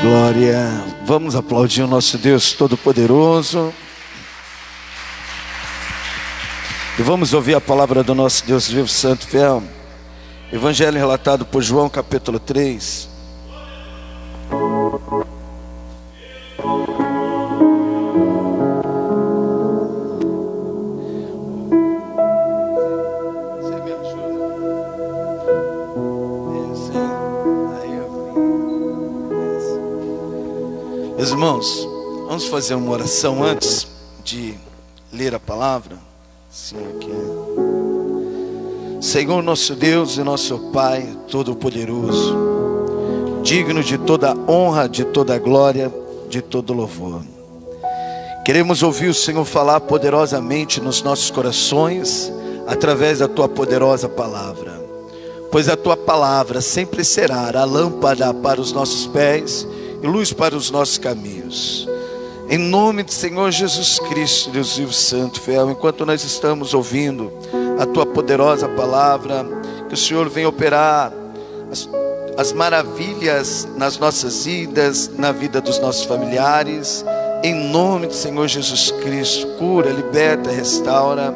Glória. Vamos aplaudir o nosso Deus Todo-Poderoso. E vamos ouvir a palavra do nosso Deus vivo, santo, fiel. Evangelho relatado por João, capítulo 3. Meus irmãos, vamos fazer uma oração antes de ler a palavra. Sim, aqui. Senhor nosso Deus e nosso Pai Todo-Poderoso, digno de toda honra, de toda glória, de todo louvor. Queremos ouvir o Senhor falar poderosamente nos nossos corações, através da Tua poderosa palavra. Pois a Tua palavra sempre será a lâmpada para os nossos pés e luz para os nossos caminhos. Em nome do Senhor Jesus Cristo, Deus vivo, santo, fiel, enquanto nós estamos ouvindo a Tua poderosa palavra, que o Senhor venha operar as maravilhas nas nossas vidas, na vida dos nossos familiares. Em nome do Senhor Jesus Cristo, cura, liberta, restaura.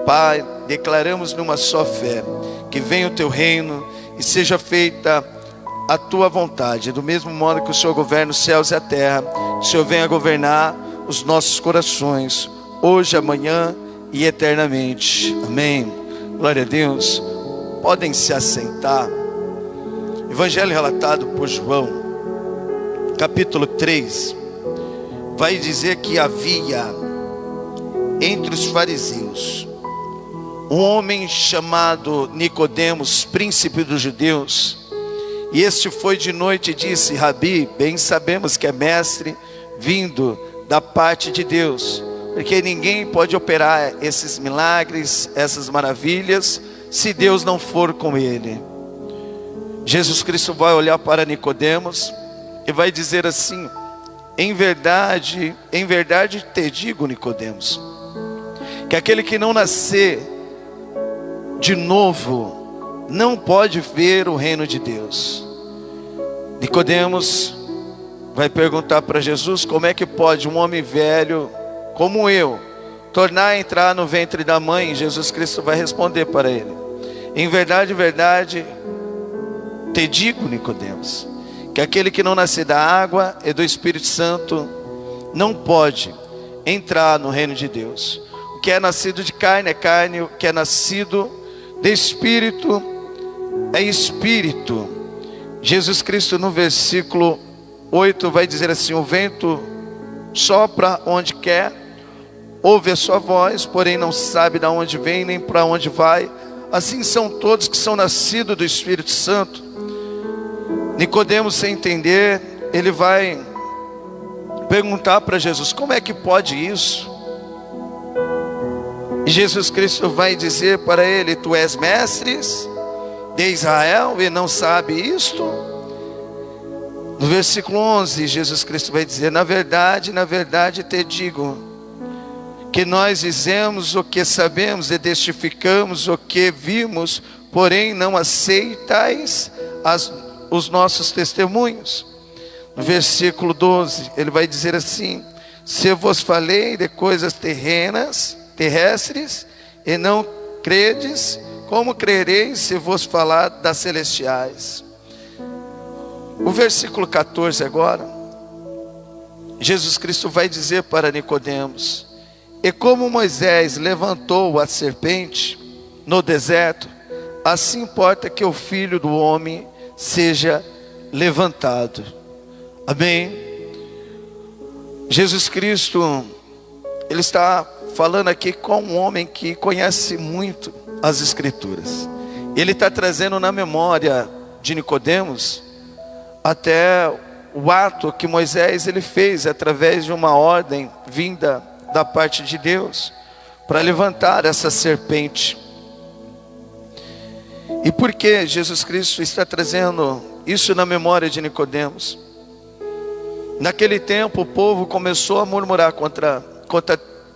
Pai, declaramos numa só fé, que venha o Teu reino e seja feita a Tua vontade, do mesmo modo que o Senhor governa os céus e a terra, o Senhor venha governar os nossos corações, hoje, amanhã e eternamente. Amém. Glória a Deus. Podem se assentar. Evangelho relatado por João, capítulo 3, vai dizer que havia entre os fariseus um homem chamado Nicodemos, príncipe dos judeus. E este foi de noite e disse: Rabi, bem sabemos que é mestre vindo da parte de Deus, porque ninguém pode operar esses milagres, essas maravilhas, se Deus não for com ele. Jesus Cristo vai olhar para Nicodemos e vai dizer assim: em verdade te digo, Nicodemos, que aquele que não nascer de novo não pode ver o reino de Deus. Nicodemos vai perguntar para Jesus: como é que pode um homem velho como eu tornar a entrar no ventre da mãe? Jesus Cristo vai responder para ele: em verdade te digo, Nicodemos, que aquele que não nascer da água e do Espírito Santo não pode entrar no reino de Deus. O que é nascido de carne é carne, o que é nascido de Espírito é Espírito. Jesus Cristo no versículo 8 vai dizer assim: o vento sopra onde quer, ouve a sua voz, porém não sabe de onde vem nem para onde vai. Assim são todos que são nascidos do Espírito Santo. Nicodemos, sem entender, ele vai perguntar para Jesus: como é que pode isso? E Jesus Cristo vai dizer para ele: tu és mestre de Israel e não sabe isto? No versículo 11, Jesus Cristo vai dizer: na verdade te digo, que nós dizemos o que sabemos e testificamos o que vimos, porém não aceitais os nossos testemunhos. No versículo 12, ele vai dizer assim: se eu vos falei de coisas terrestres, e não credes, como crereis se vos falar das celestiais? O versículo 14 agora, Jesus Cristo vai dizer para Nicodemos: e como Moisés levantou a serpente no deserto, assim importa que o Filho do Homem seja levantado. Amém. Jesus Cristo, ele está falando aqui com um homem que conhece muito as Escrituras. Ele está trazendo na memória de Nicodemos até o ato que Moisés ele fez através de uma ordem vinda da parte de Deus para levantar essa serpente. E por que Jesus Cristo está trazendo isso na memória de Nicodemos? Naquele tempo o povo começou a murmurar contra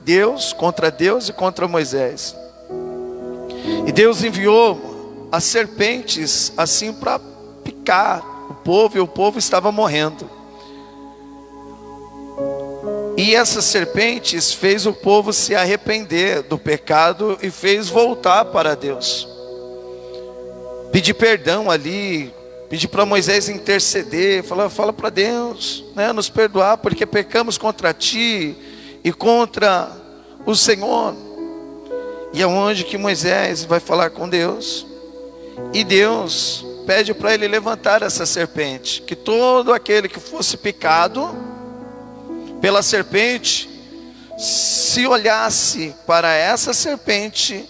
Deus e contra Moisés. E Deus enviou as serpentes assim para picar o povo, e o povo estava morrendo. E essas serpentes fez o povo se arrepender do pecado e fez voltar para Deus. Pedir perdão ali, pedir para Moisés interceder, fala para Deus, né, nos perdoar, porque pecamos contra ti e contra o Senhor. E é onde que Moisés vai falar com Deus, e Deus pede para ele levantar essa serpente, que todo aquele que fosse picado pela serpente, se olhasse para essa serpente,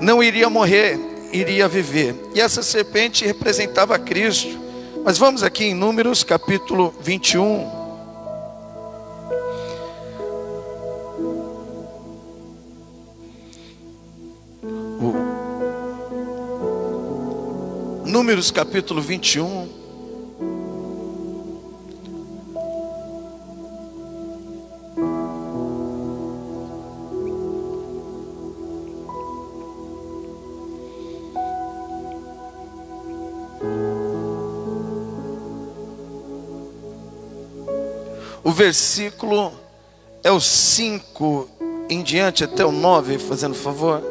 não iria morrer, iria viver. E essa serpente representava Cristo. Mas vamos aqui em Números capítulo 21. Números capítulo 21. O versículo é o 5 em diante até o 9, fazendo favor.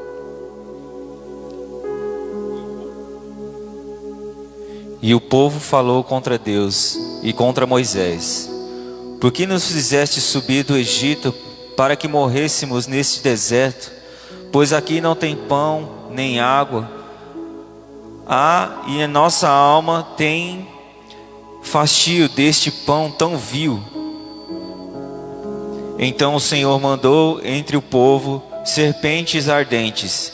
E o povo falou contra Deus e contra Moisés: por que nos fizeste subir do Egito para que morrêssemos neste deserto? Pois aqui não tem pão nem água. E a nossa alma tem fastio deste pão tão vil. Então o Senhor mandou entre o povo serpentes ardentes,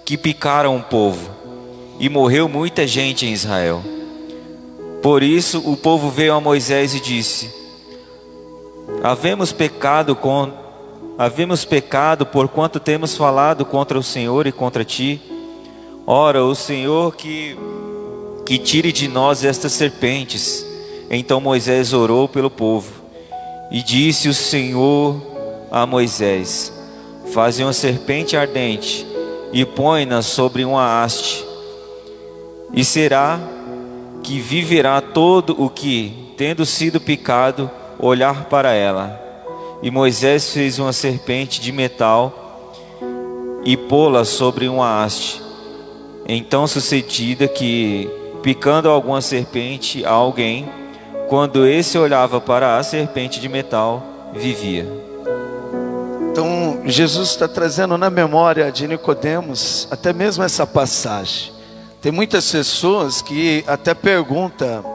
que picaram o povo, e morreu muita gente em Israel. Por isso o povo veio a Moisés e disse: Havemos pecado porquanto temos falado contra o Senhor e contra ti. Ora, o Senhor que tire de nós estas serpentes. Então Moisés orou pelo povo. E disse o Senhor a Moisés: faze uma serpente ardente e põe-na sobre uma haste, e será que viverá todo o que, tendo sido picado, olhar para ela. E Moisés fez uma serpente de metal e pô-la sobre uma haste. Então sucedia que, picando alguma serpente a alguém, quando esse olhava para a serpente de metal, vivia. Então Jesus está trazendo na memória de Nicodemos até mesmo essa passagem. Tem muitas pessoas que até perguntam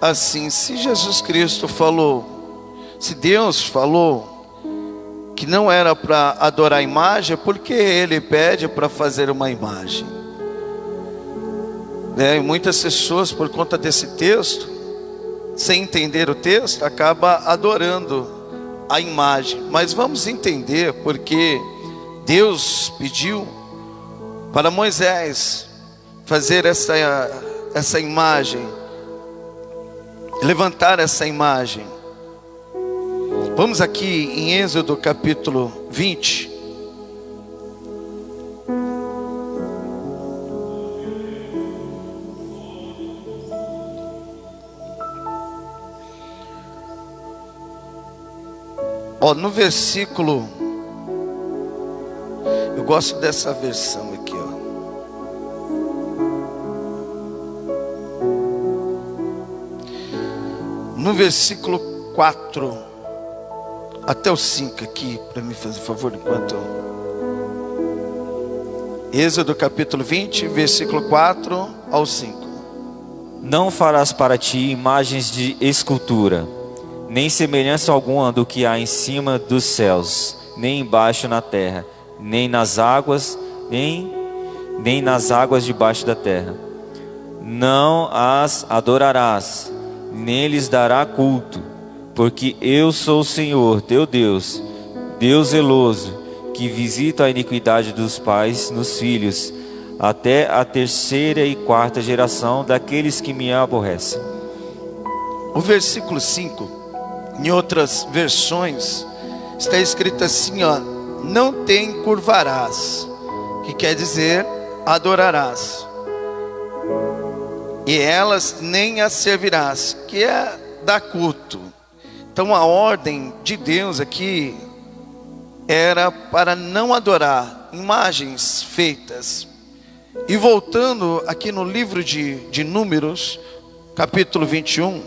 assim: se Jesus Cristo falou, se Deus falou que não era para adorar a imagem, por que Ele pede para fazer uma imagem? E muitas pessoas, por conta desse texto, sem entender o texto, acaba adorando a imagem. Mas vamos entender porque Deus pediu para Moisés fazer essa imagem, levantar essa imagem. Vamos aqui em Êxodo capítulo 20. No versículo, eu gosto dessa versão aqui, no versículo 4 até o 5 aqui, para me fazer favor, enquanto Êxodo capítulo 20, versículo 4 ao 5. Não farás para ti imagens de escultura, nem semelhança alguma do que há em cima dos céus, nem embaixo na terra, nem nas águas, nem nas águas debaixo da terra. Não as adorarás, nem lhes dará culto, porque eu sou o Senhor teu Deus, Deus zeloso, que visita a iniquidade dos pais nos filhos, até a terceira e quarta geração daqueles que me aborrecem. O versículo 5, em outras versões, está escrito assim, não te encurvarás, que quer dizer adorarás, e elas nem as servirás, que é dar culto. Então a ordem de Deus aqui era para não adorar imagens feitas. E voltando aqui no livro de Números, capítulo 21,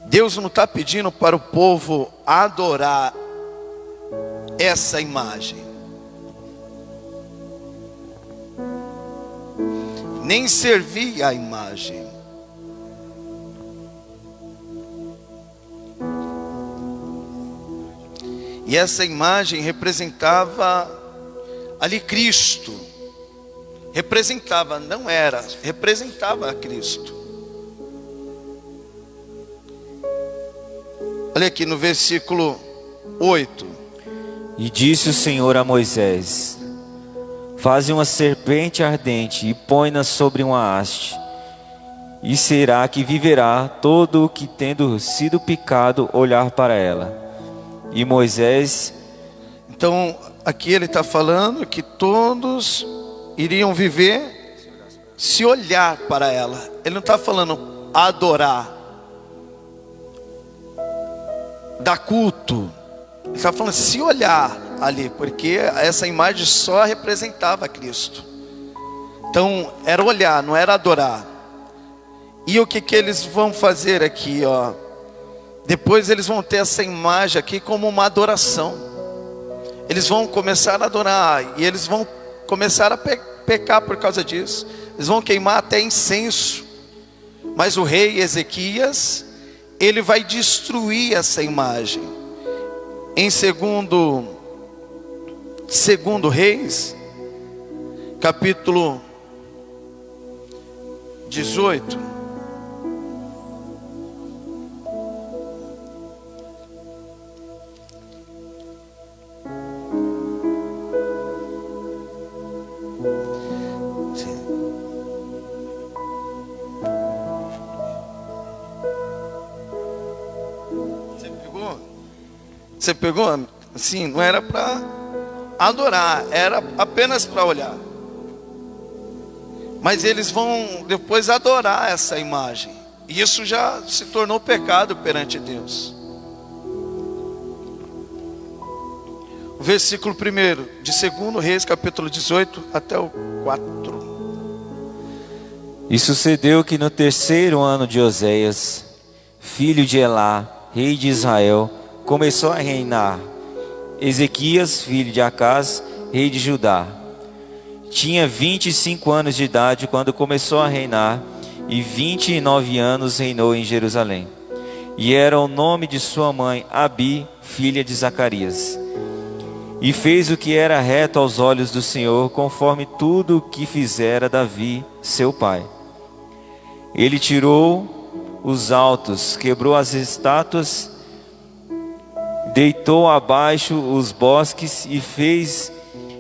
Deus não está pedindo para o povo adorar essa imagem, nem servir a imagem. E essa imagem representava ali Cristo. Representava, não era, representava a Cristo. Olha aqui no versículo 8. E disse o Senhor a Moisés: faze uma serpente ardente e põe-na sobre uma haste, e será que viverá todo o que, tendo sido picado, olhar para ela. E Moisés... Então aqui ele está falando que todos iriam viver se olhar para ela. Ele não está falando adorar, dar culto. Ele está falando se olhar ali, porque essa imagem só representava Cristo. Então era olhar, não era adorar. E o que eles vão fazer aqui, ó? Depois eles vão ter essa imagem aqui como uma adoração. Eles vão começar a adorar, e eles vão começar a pecar por causa disso. Eles vão queimar até incenso. Mas o rei Ezequias, ele vai destruir essa imagem. Em segundo Reis, capítulo 18. Você pegou? Assim, não era para adorar, era apenas para olhar. Mas eles vão depois adorar essa imagem. E isso já se tornou pecado perante Deus. O versículo 1 de 2 Reis, capítulo 18, até o 4. E sucedeu que no 3º ano de Oséias, filho de Elá, rei de Israel, começou a reinar Ezequias, filho de Acaz, rei de Judá. Tinha 25 anos de idade quando começou a reinar, e 29 anos reinou em Jerusalém. E era o nome de sua mãe Abi, filha de Zacarias. E fez o que era reto aos olhos do Senhor, conforme tudo o que fizera Davi, seu pai. Ele tirou os altos, quebrou as estátuas, deitou abaixo os bosques e fez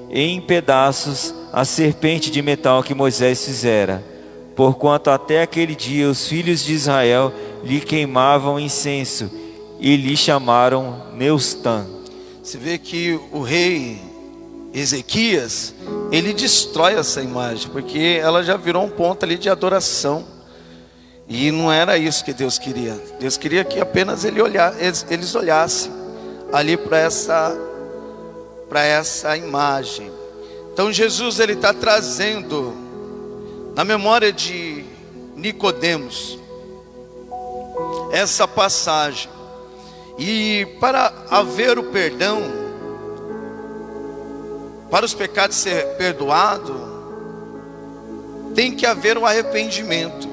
em pedaços a serpente de metal que Moisés fizera, porquanto até aquele dia os filhos de Israel lhe queimavam incenso e lhe chamaram Neustã. Você vê que o rei Ezequias, ele destrói essa imagem, porque ela já virou um ponto ali de adoração. E não era isso que Deus queria. Deus queria que apenas eles olhassem ali para essa imagem. Então Jesus, ele está trazendo na memória de Nicodemos essa passagem. E para haver o perdão, para os pecados ser perdoado, tem que haver um arrependimento.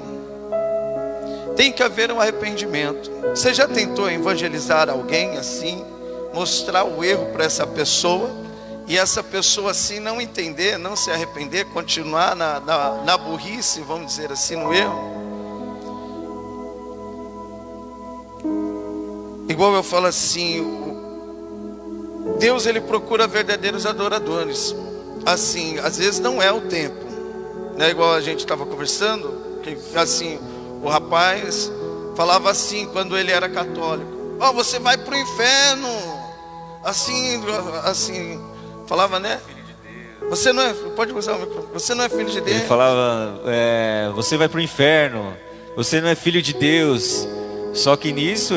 Tem que haver um arrependimento. Você já tentou evangelizar alguém assim, mostrar o erro para essa pessoa, e essa pessoa assim não entender, não se arrepender, continuar na burrice, vamos dizer assim, no erro? Igual eu falo assim, Deus, ele procura verdadeiros adoradores. Assim, às vezes não é o tempo, né? Igual a gente estava conversando, que assim, o rapaz falava assim quando ele era católico: ó, você vai para o inferno. Assim, falava, né? Você não é, pode usar o microfone. Você não é filho de Deus. Ele falava, você vai para o inferno. você não é filho de Deus. Só que nisso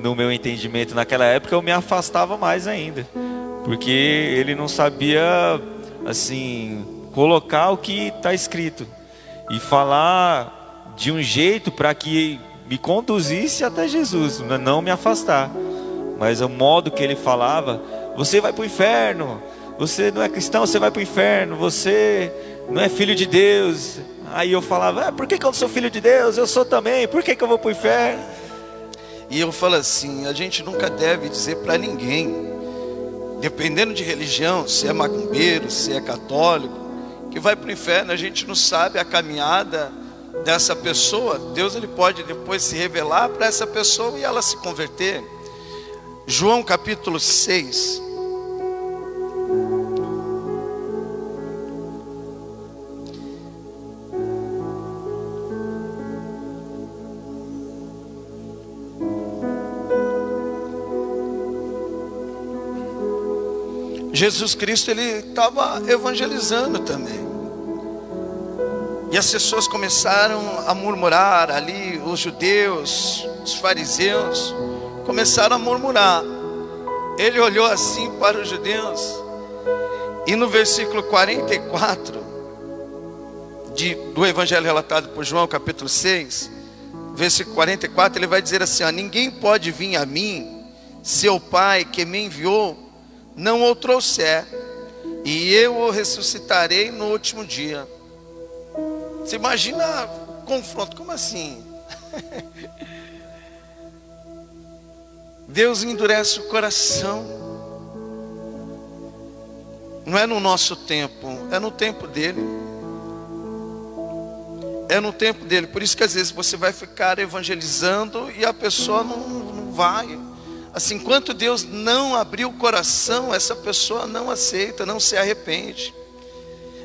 no meu entendimento naquela época, eu me afastava mais ainda, porque ele não sabia, assim, colocar o que está escrito e falar de um jeito para que me conduzisse até Jesus, não me afastar. Mas o modo que ele falava: você vai para o inferno, você não é cristão, você vai para o inferno, você não é filho de Deus. Aí eu falava: por que eu não sou filho de Deus? Eu sou também, por que eu vou para o inferno? E eu falo assim, a gente nunca deve dizer para ninguém, dependendo de religião, se é macumbeiro, se é católico, que vai para o inferno. A gente não sabe a caminhada dessa pessoa. Deus, ele pode depois se revelar para essa pessoa e ela se converter. João capítulo 6. Jesus Cristo, ele estava evangelizando também. E as pessoas começaram a murmurar ali, os judeus, os fariseus, começaram a murmurar. Ele olhou assim para os judeus, e no versículo 44 do evangelho relatado por João, capítulo 6, versículo 44, ele vai dizer assim: ninguém pode vir a mim, se o Pai que me enviou não o trouxer, e eu o ressuscitarei no último dia. Você imagina o confronto, como assim? Deus endurece o coração. Não é no nosso tempo, é no tempo dele. É no tempo dele. Por isso que às vezes você vai ficar evangelizando e a pessoa não vai. Assim, enquanto Deus não abriu o coração, essa pessoa não aceita, não se arrepende.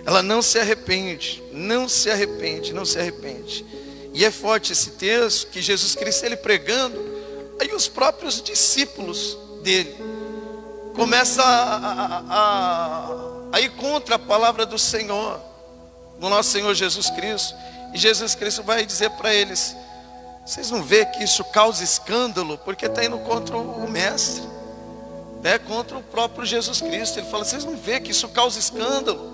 Ela não se arrepende, não se arrepende, não se arrepende. E é forte esse texto, que Jesus Cristo, ele pregando, aí os próprios discípulos dele começam a ir contra a palavra do Senhor, do nosso Senhor Jesus Cristo. E Jesus Cristo vai dizer para eles: vocês não veem que isso causa escândalo? Porque está indo contra o mestre, né? Contra o próprio Jesus Cristo. Ele fala: vocês não veem que isso causa escândalo?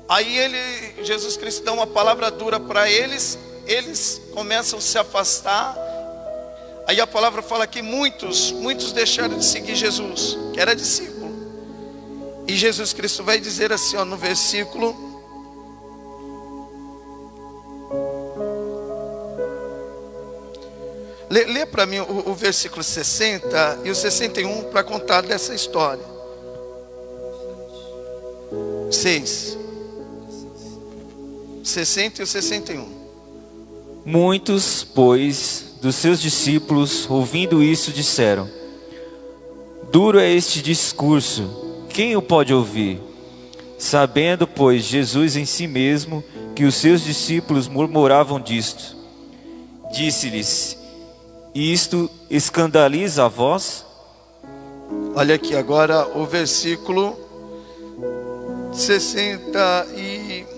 Aí Jesus Cristo dá uma palavra dura para eles. Eles começam a se afastar. Aí a palavra fala que muitos deixaram de seguir Jesus, que era discípulo. E Jesus Cristo vai dizer assim, no versículo lê para mim o versículo 60 e o 61 para contar dessa história. 60 e o 61. Muitos, pois, dos seus discípulos, ouvindo isso, disseram: duro é este discurso, quem o pode ouvir? Sabendo, pois, Jesus em si mesmo que os seus discípulos murmuravam disto, disse-lhes: isto escandaliza a vós? Olha aqui agora o versículo 60 e...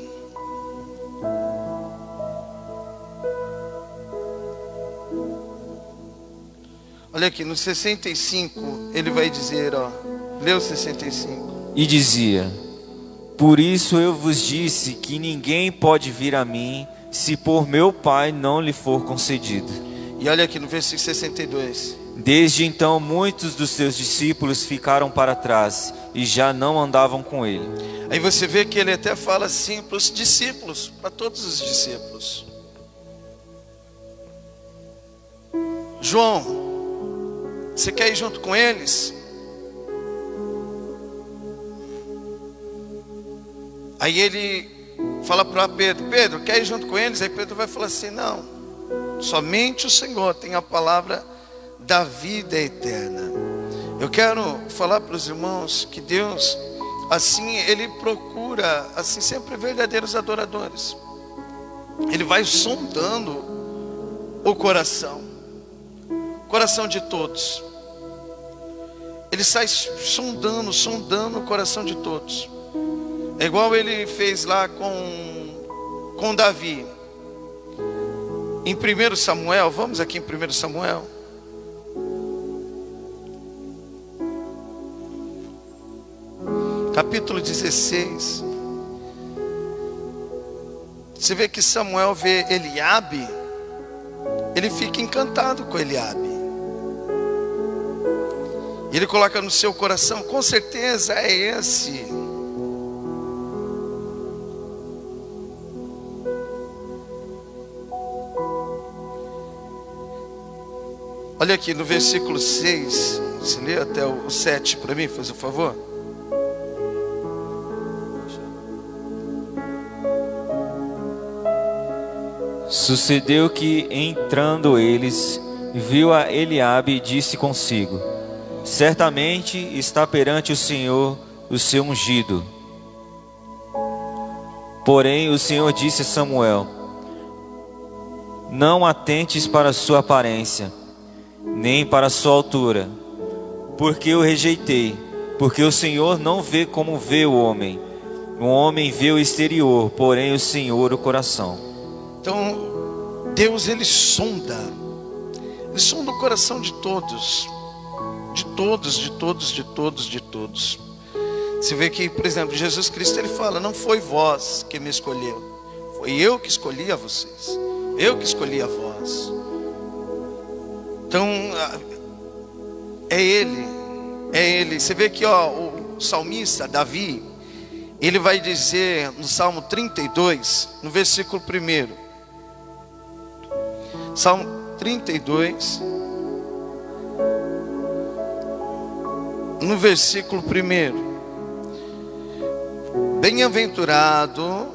Olha aqui, no 65, ele vai dizer, lê o 65. E dizia: por isso eu vos disse que ninguém pode vir a mim, se por meu Pai não lhe for concedido. E olha aqui no versículo 62. Desde então muitos dos seus discípulos ficaram para trás, e já não andavam com ele. Aí você vê que ele até fala assim para os discípulos, para todos os discípulos: João, você quer ir junto com eles? Aí ele fala para Pedro: Pedro, quer ir junto com eles? Aí Pedro vai falar assim: não, somente o Senhor tem a palavra da vida eterna. Eu quero falar para os irmãos que Deus, assim, Ele procura, assim, sempre verdadeiros adoradores. Ele vai sondando o coração de todos. Ele sai sondando o coração de todos. É igual ele fez lá com Davi. em 1 Samuel, vamos aqui em 1 Samuel. Capítulo 16. Você vê que Samuel vê Eliabe, ele fica encantado com Eliabe. Ele coloca no seu coração, com certeza é esse. Olha aqui no versículo 6, você lê até o 7 para mim, faz o favor. Sucedeu que, entrando eles, viu a Eliabe e disse consigo: certamente está perante o Senhor o seu ungido. Porém o Senhor disse a Samuel: não atentes para a sua aparência, nem para a sua altura, porque o rejeitei. Porque o Senhor não vê como vê o homem vê o exterior, porém o Senhor o coração. Então, Deus ele sonda o coração de todos. De todos. Você vê que, por exemplo, Jesus Cristo ele fala: não foi vós que me escolheu, foi eu que escolhi a vocês, eu que escolhi a vós. Então, é Ele. Você vê que o salmista Davi, ele vai dizer no Salmo 32, no versículo 1. Salmo 32, no versículo 1. Bem-aventurado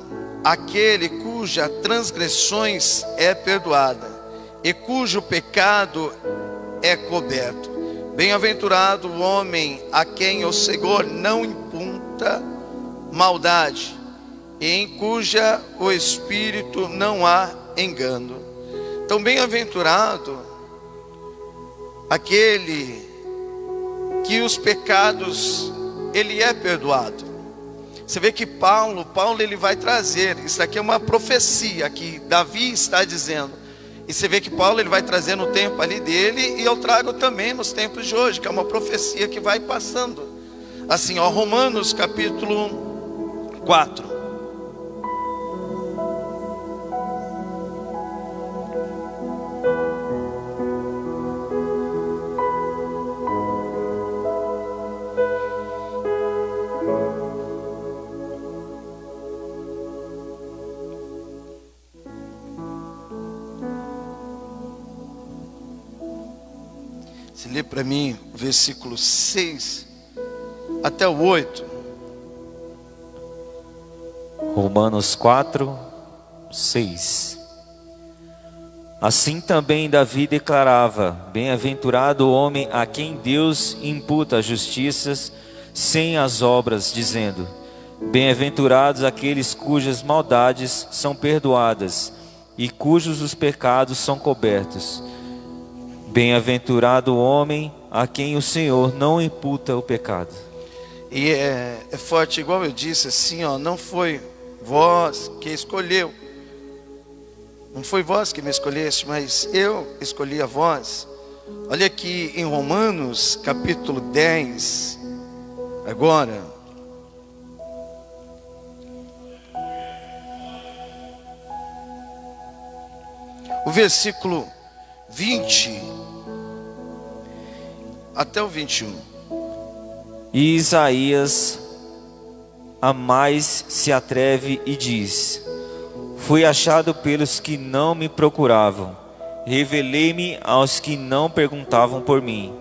aquele cuja transgressões é perdoada e cujo pecado é coberto. Bem-aventurado o homem a quem o Senhor não imputa maldade, e em cuja o espírito não há engano. Então, bem-aventurado aquele que os pecados ele é perdoado. Você vê que Paulo ele vai trazer, isso aqui é uma profecia que Davi está dizendo. E você vê que Paulo ele vai trazer no tempo ali dele, e eu trago também nos tempos de hoje, que é uma profecia que vai passando. Assim, Romanos capítulo 4. Você lê para mim o versículo 6 até o 8. Romanos 4, 6. Assim também Davi declarava: bem-aventurado o homem a quem Deus imputa as justiças sem as obras, dizendo: bem-aventurados aqueles cujas maldades são perdoadas e cujos os pecados são cobertos. Bem-aventurado o homem a quem o Senhor não imputa o pecado. E é forte, igual eu disse, assim, não foi vós que escolheu. Não foi vós que me escolheste, mas eu escolhi a vós. Olha aqui em Romanos capítulo 10, agora. O versículo 20 até o 21. E Isaías a mais se atreve e diz: fui achado pelos que não me procuravam, revelei-me aos que não perguntavam por mim.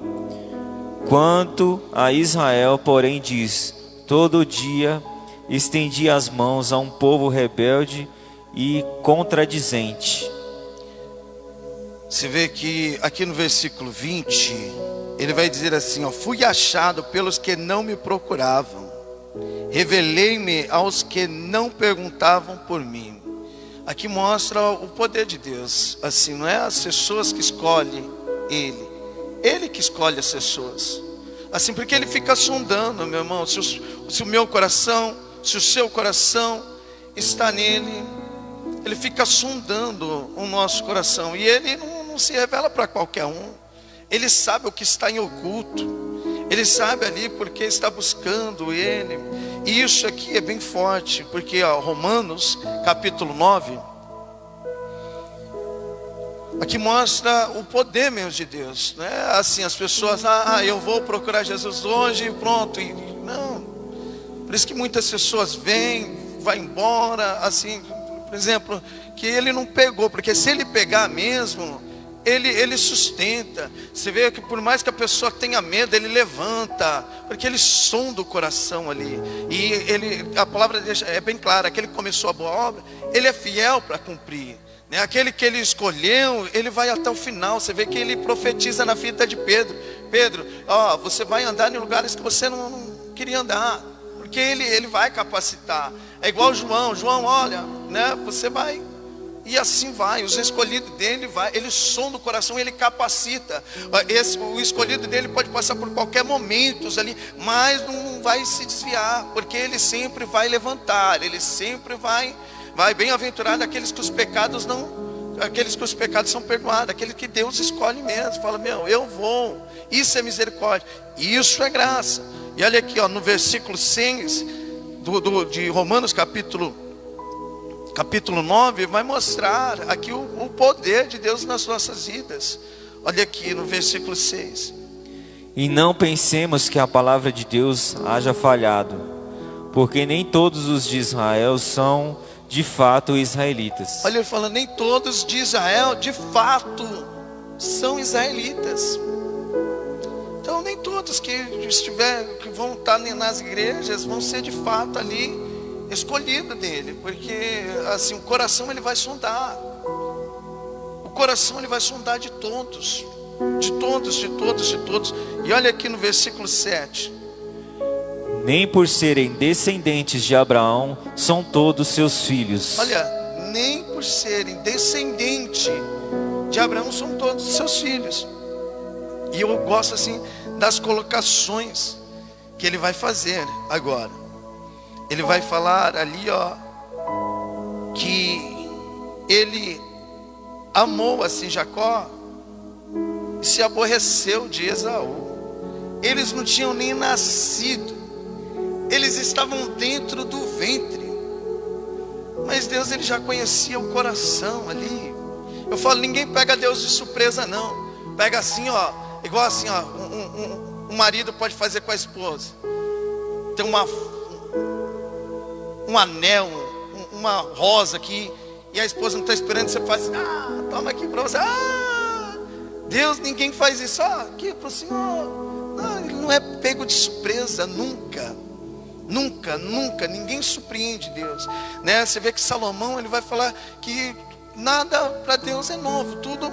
Quanto a Israel, porém, diz: todo dia estendi as mãos a um povo rebelde e contradizente. Você vê que aqui no versículo 20, ele vai dizer assim, fui achado pelos que não me procuravam, revelei-me aos que não perguntavam por mim. Aqui mostra o poder de Deus, assim, não é as pessoas que escolhem Ele que escolhe as pessoas, assim, porque Ele fica sondando, meu irmão, se o meu coração, se o seu coração está nele. Ele fica sondando o nosso coração. E Ele não se revela para qualquer um. Ele sabe o que está em oculto. Ele sabe ali porque está buscando Ele. E isso aqui é bem forte, porque Romanos capítulo 9, aqui mostra o poder mesmo de Deus, né? Assim, as pessoas, eu vou procurar Jesus hoje e pronto. E não, por isso que muitas pessoas vêm, vai embora, assim, por exemplo, que ele não pegou, porque se ele pegar mesmo, ele sustenta. Você vê que por mais que a pessoa tenha medo, ele levanta, porque ele sonda o coração ali. E a palavra é bem clara, aquele que começou a boa obra, ele é fiel para cumprir, né? Aquele que ele escolheu, ele vai até o final. Você vê que ele profetiza na vida de Pedro. Pedro, você vai andar em lugares que você não queria andar, porque ele vai capacitar. É igual João, olha, né? Você vai. E assim vai, os escolhidos dele ele sonda o coração, ele capacita. O escolhido dele pode passar por qualquer momento ali, mas não vai se desviar, porque ele sempre vai levantar, ele sempre vai bem-aventurado aqueles que os pecados são perdoados, aquele que Deus escolhe mesmo, fala, eu vou, isso é misericórdia, isso é graça. E olha aqui, no versículo 6 de Romanos capítulo 9, vai mostrar aqui o poder de Deus nas nossas vidas. Olha aqui no versículo 6. E não pensemos que a palavra de Deus haja falhado, porque nem todos os de Israel são de fato israelitas. Olha ele falando, nem todos de Israel de fato são israelitas. Então nem todos que vão estar nas igrejas vão ser de fato ali escolhido dele, porque assim o coração ele vai sondar. O coração ele vai sondar de todos. E olha aqui no versículo 7. Nem por serem descendentes de Abraão são todos seus filhos. Olha, nem por serem descendentes de Abraão são todos seus filhos. E eu gosto assim das colocações que ele vai fazer agora. Ele vai falar ali, que ele amou assim Jacó e se aborreceu de Esaú. Eles não tinham nem nascido, eles estavam dentro do ventre, mas Deus ele já conhecia o coração ali. Eu falo, ninguém pega Deus de surpresa não. Pega assim, igual assim, um marido pode fazer com a esposa. Tem um anel, uma rosa aqui, e a esposa não está esperando, você faz, toma aqui para você. Deus, ninguém faz isso, aqui para o Senhor. Não, ele não é pego de surpresa, nunca, ninguém surpreende Deus, né? Você vê que Salomão, ele vai falar que nada para Deus é novo, tudo,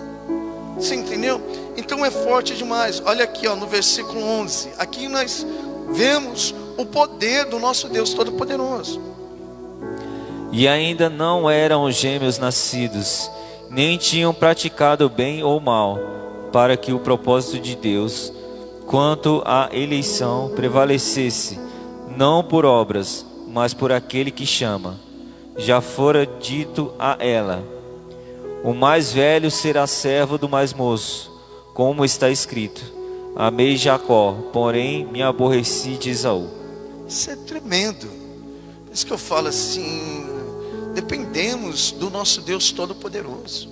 você entendeu? Então é forte demais. Olha aqui, no versículo 11, aqui nós vemos o poder do nosso Deus Todo-Poderoso. E ainda não eram gêmeos nascidos, nem tinham praticado bem ou mal, para que o propósito de Deus, quanto à eleição, prevalecesse, não por obras, mas por aquele que chama. Já fora dito a ela: o mais velho será servo do mais moço, como está escrito: amei Jacó, porém me aborreci de Esaú. Isso é tremendo. Por isso que eu falo assim, dependemos do nosso Deus Todo-Poderoso.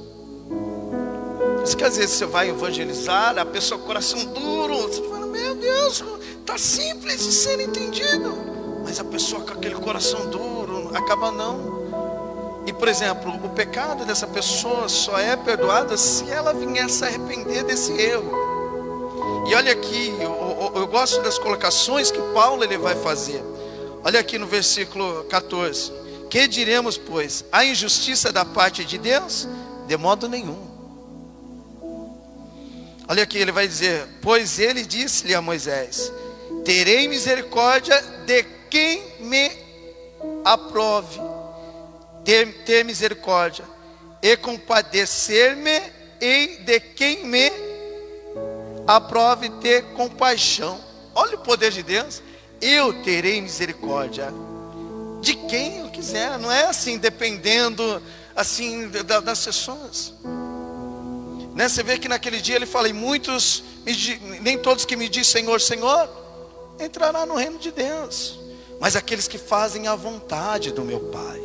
Por isso que às vezes você vai evangelizar, a pessoa com o coração duro, você fala, meu Deus, está simples de ser entendido. Mas a pessoa com aquele coração duro, acaba não. E por exemplo, o pecado dessa pessoa só é perdoado se ela vier se arrepender desse erro. E olha aqui, eu gosto das colocações que Paulo ele vai fazer. Olha aqui no versículo 14. Que diremos, pois? A injustiça da parte de Deus? De modo nenhum. Olha aqui, ele vai dizer: pois ele disse-lhe a Moisés: terei misericórdia de quem me aprove. Ter misericórdia e compadecer-me, e de quem me aprove ter compaixão. Olha o poder de Deus. Eu terei misericórdia de quem eu quiser. Não é assim, dependendo assim, das sessões. Né? Você vê que naquele dia ele fala, e muitos, nem todos que me dizem Senhor, Senhor, entrará no reino de Deus, mas aqueles que fazem a vontade do meu Pai,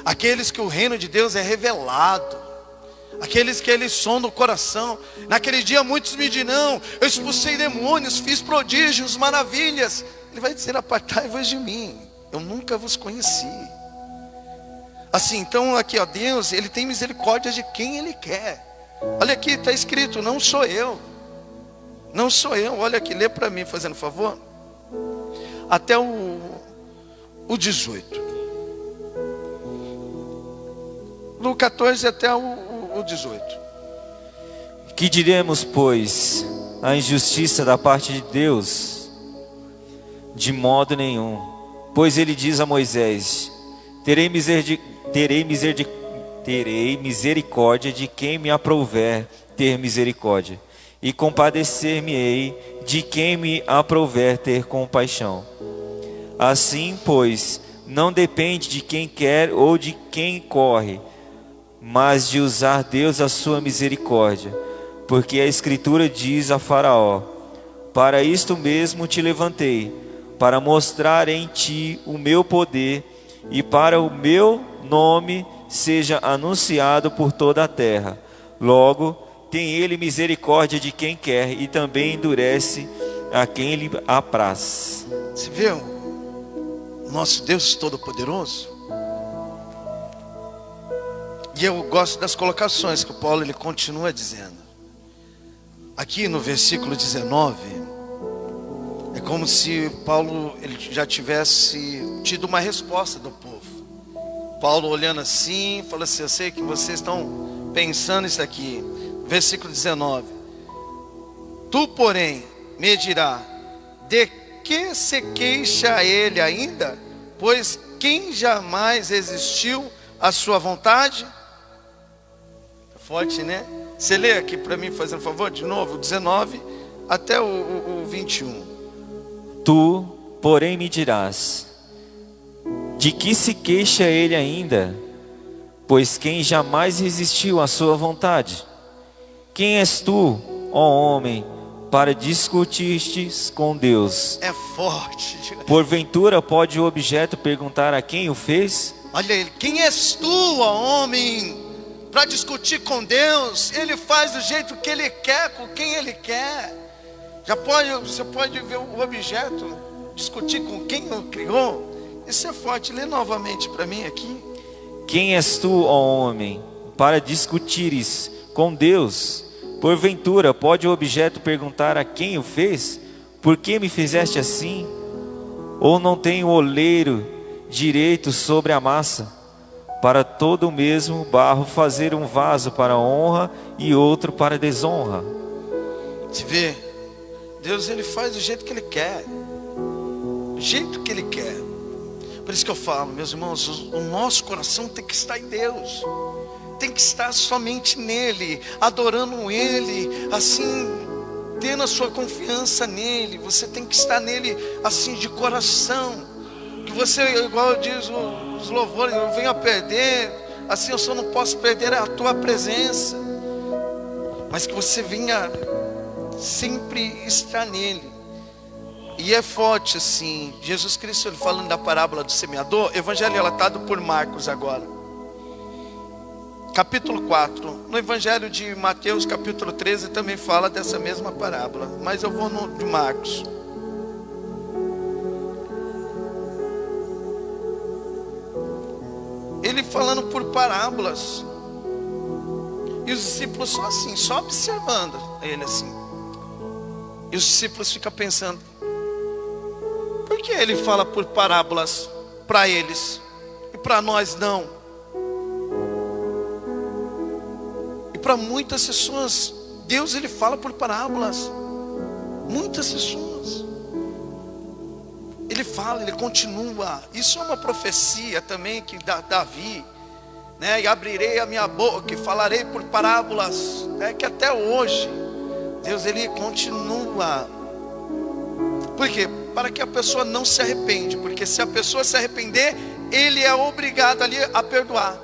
aqueles que o reino de Deus é revelado, aqueles que eles sondam o coração. Naquele dia muitos me dirão, eu expulsei demônios, fiz prodígios, maravilhas. Ele vai dizer, apartai-vos de mim, eu nunca vos conheci. Assim, então aqui, ó, Deus, Ele tem misericórdia de quem Ele quer. Olha aqui, está escrito, não sou eu. Não sou eu, olha aqui, lê para mim, fazendo favor. Até o 18. Do 14 até o 18. Que diremos, pois, a injustiça da parte de Deus? De modo nenhum. Pois ele diz a Moisés, terei misericórdia de quem me aprouver ter misericórdia, e compadecer-me-ei de quem me aprouver ter compaixão. Assim, pois, não depende de quem quer ou de quem corre, mas de usar Deus a sua misericórdia, porque a Escritura diz a Faraó, para isto mesmo te levantei, para mostrar em ti o meu poder, e para o meu nome seja anunciado por toda a terra. Logo, tem ele misericórdia de quem quer, e também endurece a quem lhe apraz. Você vê o nosso Deus Todo-Poderoso? E eu gosto das colocações que o Paulo ele continua dizendo. Aqui no versículo 19, é como se Paulo ele já tivesse tido uma resposta do povo. Paulo olhando assim, falou assim, eu sei que vocês estão pensando isso aqui. Versículo 19. Tu, porém, me dirá, de que se queixa ele ainda? Pois quem jamais resistiu à sua vontade? Forte, né? Você lê aqui para mim, fazendo favor, de novo, 19 até o 21. Tu, porém, me dirás, de que se queixa ele ainda? Pois quem jamais resistiu à sua vontade? Quem és tu, ó homem, para discutirtes com Deus? É forte. Porventura pode o objeto perguntar a quem o fez? Olha ele, quem és tu, ó homem, para discutir com Deus? Ele faz do jeito que Ele quer, com quem Ele quer. Você pode ver o objeto, discutir com quem o criou. Isso é forte, lê novamente para mim aqui. Quem és tu, ó homem, para discutires com Deus? Porventura pode o objeto perguntar a quem o fez? Por que me fizeste assim? Ou não tem o oleiro direito sobre a massa, para todo o mesmo barro fazer um vaso para honra e outro para desonra? Se vê, Deus ele faz do jeito que Ele quer, do jeito que Ele quer. Por isso que eu falo, meus irmãos, o nosso coração tem que estar em Deus, tem que estar somente nele, adorando Ele, assim, tendo a sua confiança nele. Você tem que estar nele assim de coração, que você, igual diz os louvores, eu venho a perder, assim eu só não posso perder a tua presença, mas que você venha sempre estar nele. E é forte assim, Jesus Cristo ele falando da parábola do semeador, evangelho relatado por Marcos agora, capítulo 4, no evangelho de Mateus capítulo 13 também fala dessa mesma parábola, mas eu vou no de Marcos. Ele falando por parábolas, e os discípulos só assim, só observando ele assim, e os discípulos ficam pensando, por que ele fala por parábolas para eles e para nós não? E para muitas pessoas Deus ele fala por parábolas. Muitas pessoas Ele fala, Ele continua. Isso é uma profecia também que Davi, né? E abrirei a minha boca e falarei por parábolas. É que até hoje Deus ele continua. Por quê? Para que a pessoa não se arrepende. Porque se a pessoa se arrepender, Ele é obrigado ali a perdoar.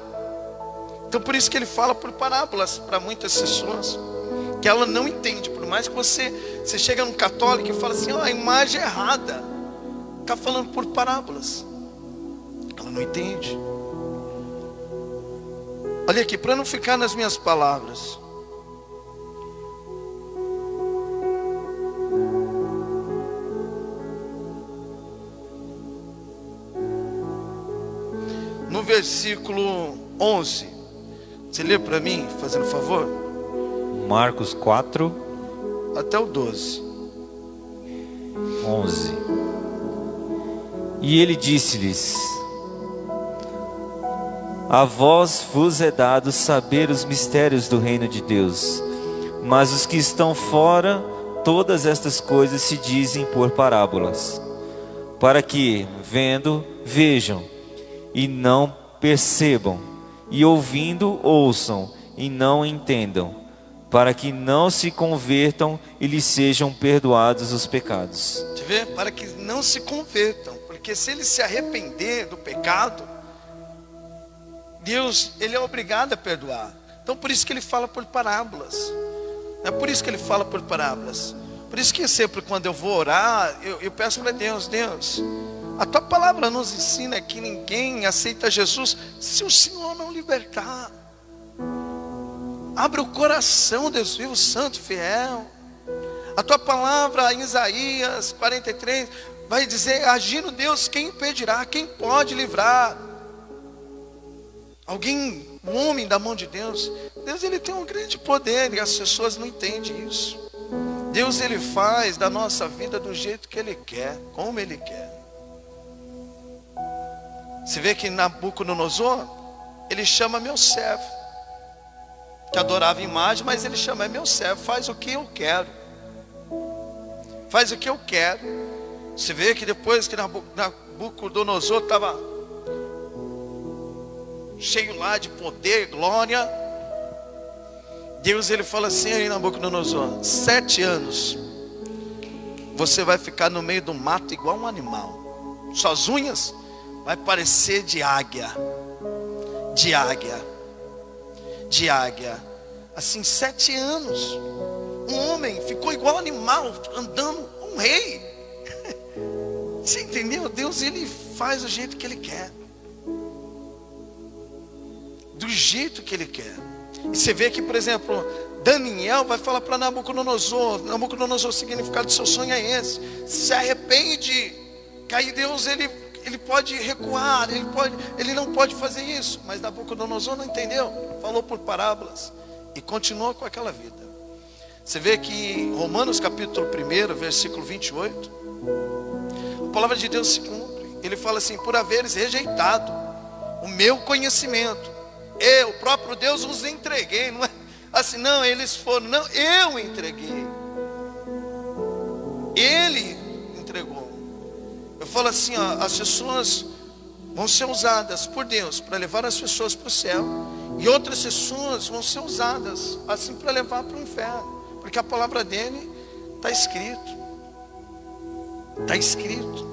Então por isso que ele fala por parábolas para muitas pessoas, que ela não entende. Por mais que você chega num católico e fala assim, a imagem é errada, está falando por parábolas, ela não entende. Olha aqui, para não ficar nas minhas palavras, no versículo 11, você lê para mim, fazendo favor? Marcos 4, até o 12. 11. E ele disse-lhes: a vós vos é dado saber os mistérios do reino de Deus, mas os que estão fora, todas estas coisas se dizem por parábolas, para que, vendo, vejam, e não percebam, e ouvindo, ouçam, e não entendam, para que não se convertam e lhes sejam perdoados os pecados. Você vê? Para que não se convertam, porque se ele se arrepender do pecado, Deus, ele é obrigado a perdoar. Então por isso que ele fala por parábolas. É por isso que ele fala por parábolas. Por isso que sempre quando eu vou orar, eu peço para Deus, Deus, a tua palavra nos ensina que ninguém aceita Jesus se o Senhor não libertar. Abre o coração, Deus vivo, santo, fiel. A tua palavra em Isaías 43 vai dizer, agindo Deus, quem impedirá? Quem pode livrar? Alguém, um homem da mão de Deus. Deus, ele tem um grande poder e as pessoas não entendem isso. Deus, ele faz da nossa vida do jeito que ele quer, como ele quer. Você vê que Nabucodonosor, ele chama meu servo, que adorava imagem, mas ele chama, é meu servo, faz o que eu quero. Faz o que eu quero. Você vê que depois que Nabucodonosor estava cheio lá de poder, glória, Deus, ele fala assim aí, Nabucodonosor, 7 anos você vai ficar no meio do mato igual um animal, suas unhas vai parecer de águia, de águia, de águia. Assim, 7 anos um homem ficou igual animal, andando, um rei. Você entendeu? Deus, ele faz do jeito que ele quer, do jeito que ele quer. E você vê que, por exemplo, Daniel vai falar para Nabucodonosor, o significado do seu sonho é esse, se arrepende, que aí Deus, ele pode recuar, ele não pode fazer isso. Mas Nabucodonosor não entendeu, falou por parábolas e continuou com aquela vida. Você vê que em Romanos capítulo 1, versículo 28, a palavra de Deus se cumpre. Ele fala assim, por haveres rejeitado o meu conhecimento, eu, o próprio Deus, os entreguei. Não é assim, não, eles foram, não, eu entreguei, ele entregou. Eu falo assim, ó, as pessoas vão ser usadas por Deus para levar as pessoas para o céu, e outras pessoas vão ser usadas assim para levar para o inferno, porque a palavra dele está escrito, está escrito,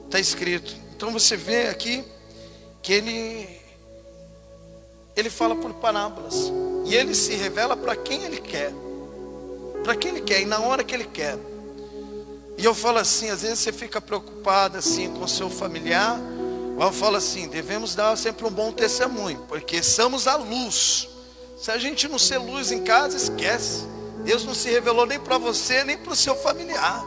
está escrito. Então você vê aqui que ele fala por parábolas, e ele se revela para quem ele quer, e na hora que ele quer. E eu falo assim, às vezes você fica preocupado assim com o seu familiar, eu falo assim, devemos dar sempre um bom testemunho, porque somos a luz. Se a gente não ser luz em casa, esquece. Deus não se revelou nem para você, nem para o seu familiar.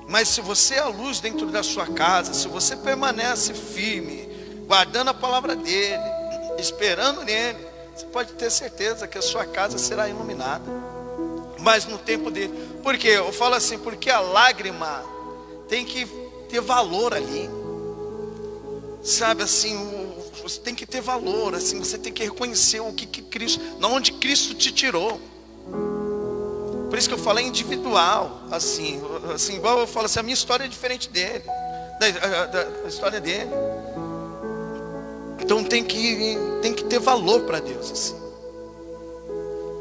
Mas se você é a luz dentro da sua casa, se você permanece firme, guardando a palavra dele, esperando nele, você pode ter certeza que a sua casa será iluminada. Mas no tempo dele, porque eu falo assim, porque a lágrima tem que ter valor ali, sabe assim, você tem que ter valor, assim, você tem que reconhecer o que Cristo, de onde Cristo te tirou. Por isso que eu falei individual, assim, igual eu falo assim, a minha história é diferente dele, da história dele. Então tem que ter valor para Deus, assim.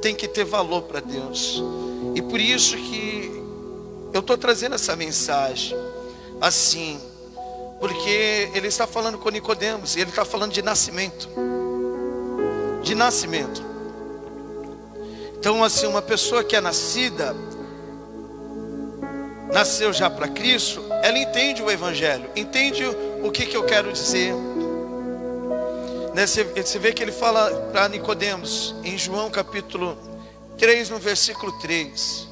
Tem que ter valor para Deus. E por isso que eu estou trazendo essa mensagem assim, Porque ele está falando com Nicodemos, e ele está falando de nascimento. De nascimento. Então assim, uma pessoa que é nascida, nasceu já para Cristo, ela entende o Evangelho, entende o que eu quero dizer. Você vê que ele fala para Nicodemos, em João capítulo 3, no versículo 3.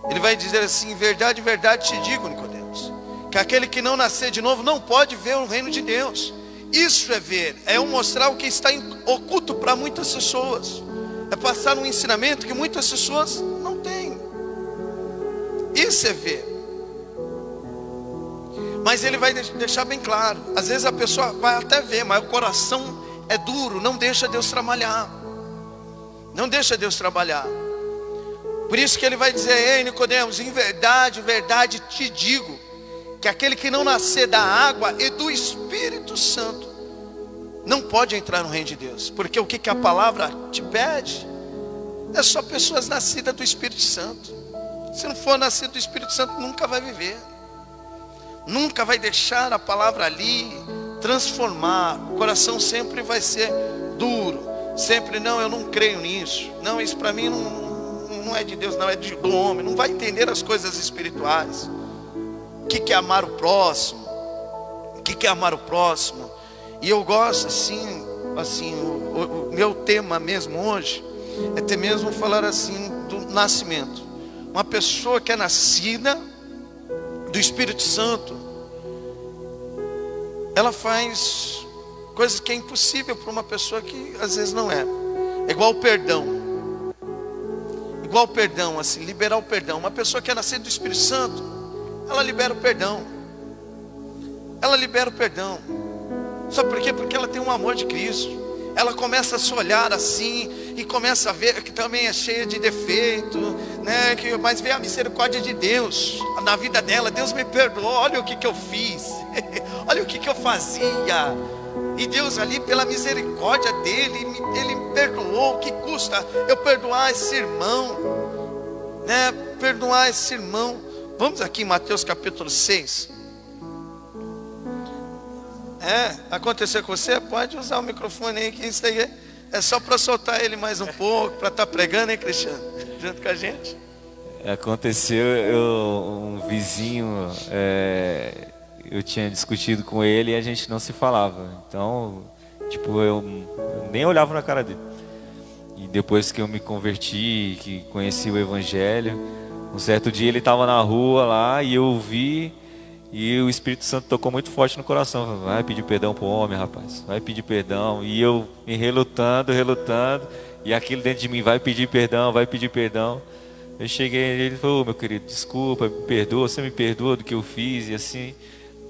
Ele vai dizer assim: verdade, verdade te digo, Nicodemos, que aquele que não nascer de novo não pode ver o reino de Deus. Isso é ver, é mostrar o que está oculto para muitas pessoas, é passar um ensinamento que muitas pessoas não têm. Isso é ver. Mas ele vai deixar bem claro, às vezes a pessoa vai até ver, mas o coração é duro, não deixa Deus trabalhar. Não deixa Deus trabalhar. Por isso que ele vai dizer: ei Nicodemos, em verdade, verdade te digo, que aquele que não nascer da água e do Espírito Santo não pode entrar no reino de Deus. Porque o que a palavra te pede é só pessoas nascidas do Espírito Santo. Se não for nascido do Espírito Santo, nunca vai viver, nunca vai deixar a palavra ali transformar. O coração sempre vai ser duro, sempre: não, eu não creio nisso, não, isso para mim não é de Deus, não, é do homem. Não vai entender as coisas espirituais. O que é amar o próximo? O que é amar o próximo? E eu gosto assim, o meu tema mesmo hoje é até mesmo falar assim do nascimento. Uma pessoa que é nascida do Espírito Santo, ela faz coisas que é impossível para uma pessoa que às vezes não é. É igual o perdão. Igual o perdão, assim, liberar o perdão. Uma pessoa que é nascida do Espírito Santo, ela libera o perdão. Ela libera o perdão. Sabe por quê? Porque ela tem um amor de Cristo. Ela começa a se olhar assim e começa a ver que também é cheia de defeito, né? Mas vê a misericórdia de Deus na vida dela. Deus me perdoou, olha o que eu fiz, olha o que eu fazia. E Deus ali, pela misericórdia dele, ele me perdoou. O que custa eu perdoar esse irmão, né? Perdoar esse irmão. Vamos aqui em Mateus capítulo 6. Aconteceu com você? Pode usar o microfone aí, que isso aí é só para soltar ele mais um pouco, para estar pregando, hein, Cristiano? Junto com a gente. Aconteceu, um vizinho, eu tinha discutido com ele e a gente não se falava. Então, tipo, eu nem olhava na cara dele. E depois que eu me converti, que conheci o Evangelho, um certo dia ele estava na rua lá e eu vi. E o Espírito Santo tocou muito forte no coração. Vai pedir perdão pro homem, rapaz. Vai pedir perdão. E eu me relutando. E aquilo dentro de mim: vai pedir perdão, vai pedir perdão. Eu cheguei nele, ele falou: meu querido, desculpa, me perdoa. Você me perdoa do que eu fiz e assim.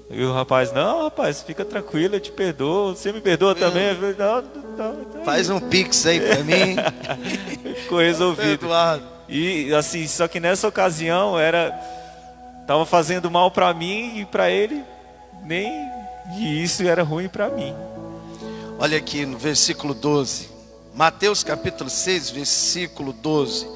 E o rapaz: não, rapaz, fica tranquilo, eu te perdoo. Você me perdoa também? Eu falei: não. Faz um pix aí pra mim. Ficou resolvido. Perdoado. E assim, só que nessa ocasião estava fazendo mal para mim e para ele, e isso era ruim para mim. Olha aqui no versículo 12, Mateus capítulo 6, versículo 12.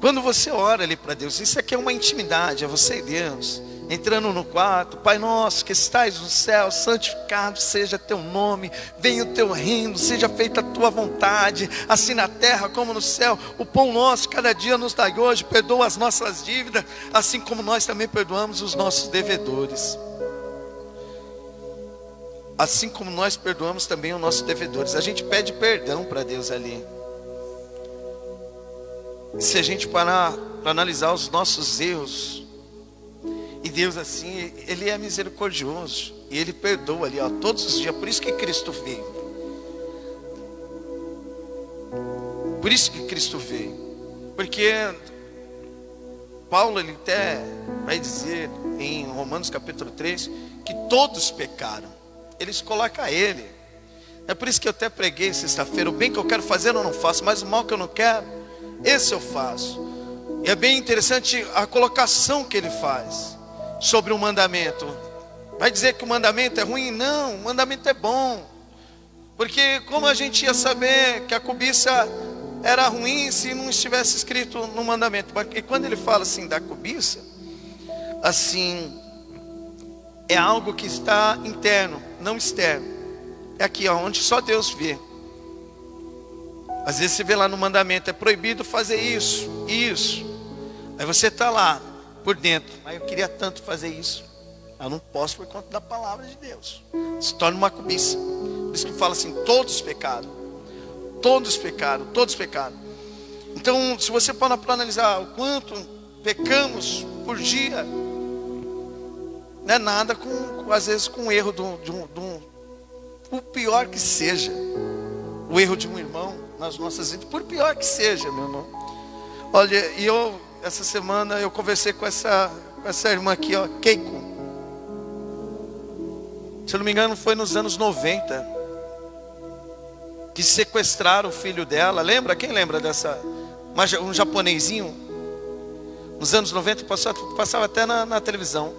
Quando você ora ali para Deus, isso aqui é uma intimidade, é você e Deus, entrando no quarto: Pai nosso que estais no céu, santificado seja teu nome, venha o teu reino, seja feita a tua vontade, assim na terra como no céu. O pão nosso cada dia nos dai hoje, perdoa as nossas dívidas, assim como nós também perdoamos os nossos devedores. Assim como nós perdoamos também os nossos devedores. A gente pede perdão para Deus ali. E se a gente parar para analisar os nossos erros, e Deus assim, Ele é misericordioso, e Ele perdoa ali, todos os dias. Por isso que Cristo veio. Por isso que Cristo veio. Porque Paulo, ele até vai dizer em Romanos capítulo 3, que todos pecaram. Eles colocam Ele. É por isso que eu até preguei sexta-feira: o bem que eu quero fazer eu não faço, mas o mal que eu não quero, esse eu faço. E é bem interessante a colocação que ele faz sobre o mandamento. Vai dizer que o mandamento é ruim? Não, o mandamento é bom. Porque como a gente ia saber que a cobiça era ruim se não estivesse escrito no mandamento? Porque quando ele fala assim da cobiça, assim, é algo que está interno, não externo. É aqui, ó, onde só Deus vê. Às vezes você vê lá no mandamento, é proibido fazer isso, isso. Aí você está lá, por dentro, mas eu queria tanto fazer isso. Eu não posso por conta da palavra de Deus. Se torna uma cobiça. Por isso que fala assim, todos pecaram. Todos pecaram, todos pecaram. Então, se você for para analisar o quanto pecamos por dia, não é nada às vezes com o erro o pior que seja, o erro de um irmão nas nossas vidas, por pior que seja, meu irmão. Olha, e essa semana eu conversei com essa irmã aqui, ó, Keiko. Se eu não me engano, foi nos anos 90 que sequestraram o filho dela. Lembra? Quem lembra dessa? Um japonesinho. Nos anos 90 passava até na televisão,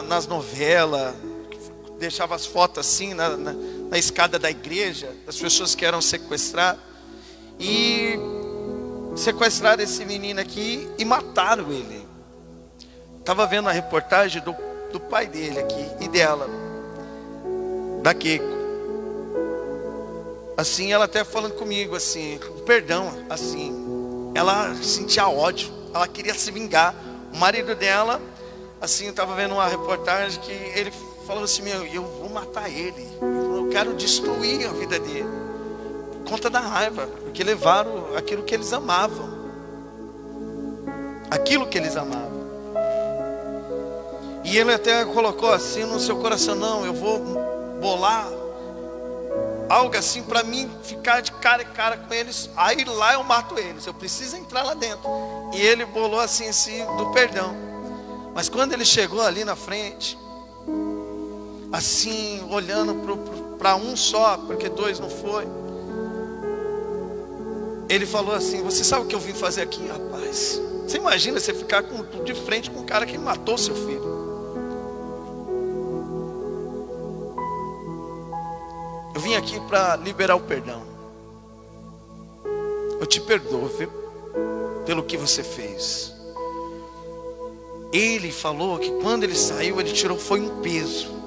nas novelas. Deixava as fotos assim na escada da igreja, das pessoas que eram sequestradas. E sequestraram esse menino aqui e mataram ele. Estava vendo a reportagem do pai dele aqui e dela, da Keiko. Assim, ela até falando comigo assim, perdão, assim, ela sentia ódio, ela queria se vingar. O marido dela, assim, eu estava vendo uma reportagem que ele falou assim, eu vou matar ele, eu quero destruir a vida dele, por conta da raiva, porque levaram aquilo que eles amavam, e ele até colocou assim no seu coração, não, eu vou bolar algo assim para mim ficar de cara em cara com eles, aí lá eu mato eles, eu preciso entrar lá dentro. E ele bolou assim do perdão. Mas quando ele chegou ali na frente, assim, olhando para um só, porque dois não foi, ele falou assim, você sabe o que eu vim fazer aqui, rapaz? Você imagina você ficar de frente com um cara que matou seu filho? Eu vim aqui para liberar o perdão. Eu te perdoo, viu? Pelo que você fez. Ele falou que quando ele saiu, ele tirou, foi um peso